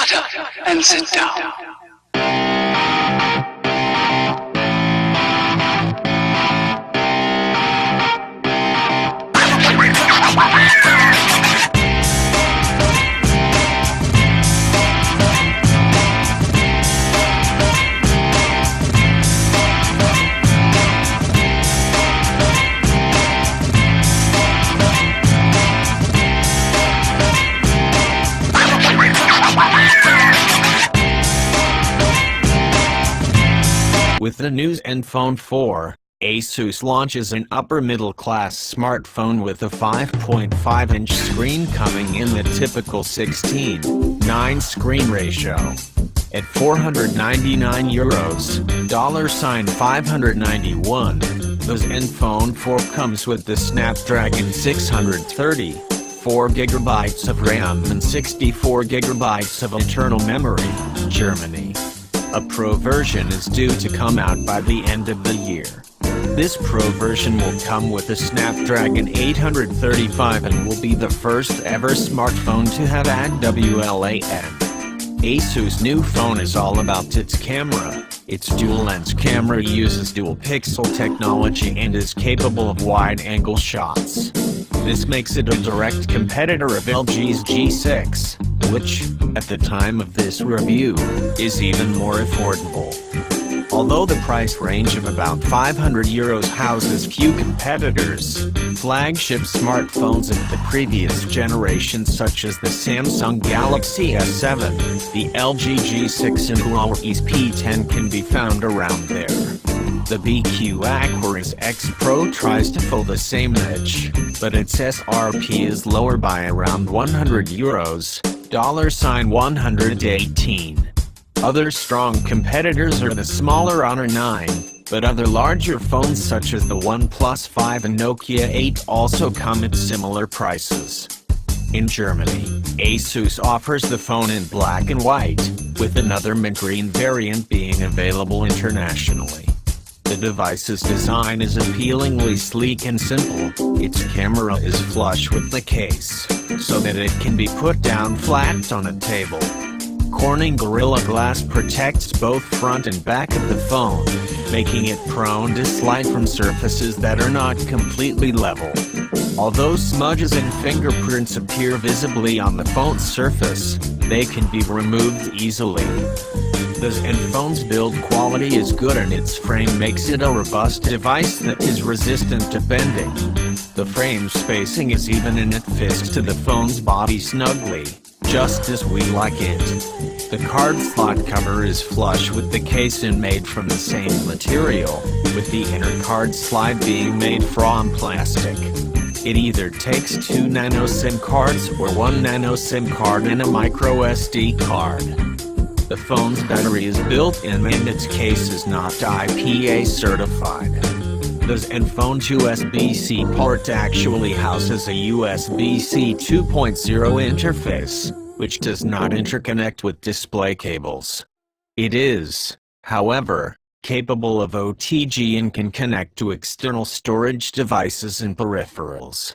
Shut up and sit down. With the new ZenFone 4, Asus launches an upper-middle-class smartphone with a 5.5-inch screen coming in the typical 16:9 screen ratio. At €499, $591, the ZenFone 4 comes with the Snapdragon 630, 4GB of RAM and 64GB of internal memory, Germany. A Pro version is due to come out by the end of the year. This Pro version will come with a Snapdragon 835 and will be the first ever smartphone to have ADWLAN. Asus' new phone is all about its camera. Its dual-lens camera uses dual-pixel technology and is capable of wide-angle shots. This makes it a direct competitor of LG's G6, which, at the time of this review, is even more affordable. Although the price range of about €500 houses few competitors, flagship smartphones of the previous generation such as the Samsung Galaxy S7, the LG G6 and Huawei's P10 can be found around there. The BQ Aquaris X Pro tries to fill the same niche, but its SRP is lower by around €100, $118. Other strong competitors are the smaller Honor 9, but other larger phones such as the OnePlus 5 and Nokia 8 also come at similar prices. In Germany, Asus offers the phone in black and white, with another mint green variant being available internationally. The device's design is appealingly sleek and simple. Its camera is flush with the case, so that it can be put down flat on a table. Corning Gorilla Glass protects both front and back of the phone, making it prone to slide from surfaces that are not completely level. Although smudges and fingerprints appear visibly on the phone's surface, they can be removed easily. The ZenFone's build quality is good and its frame makes it a robust device that is resistant to bending. The frame spacing is even and it fits to the phone's body snugly, just as we like it. The card slot cover is flush with the case and made from the same material, with the inner card slide being made from plastic. It either takes 2 nano SIM cards or 1 nano SIM card and a micro SD card. The phone's battery is built-in and its case is not IPA certified. The ZenFone's USB-C port actually houses a USB-C 2.0 interface, which does not interconnect with display cables. It is, however, capable of OTG and can connect to external storage devices and peripherals.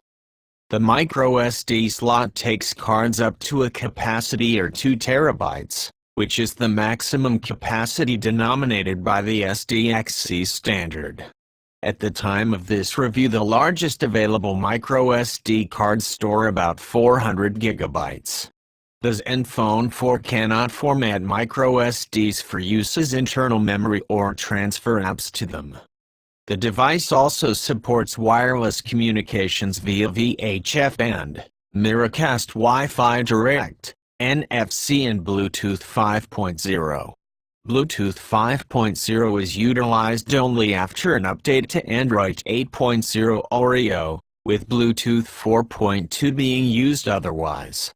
The microSD slot takes cards up to a capacity of 2 terabytes, which is the maximum capacity denominated by the SDXC standard. At the time of this review, the largest available microSD cards store about 400 gigabytes. The ZenFone 4 cannot format microSDs for use as internal memory or transfer apps to them. The device also supports wireless communications via VHF band, Miracast Wi-Fi Direct, NFC and Bluetooth 5.0. Bluetooth 5.0 is utilized only after an update to Android 8.0 Oreo, with Bluetooth 4.2 being used otherwise.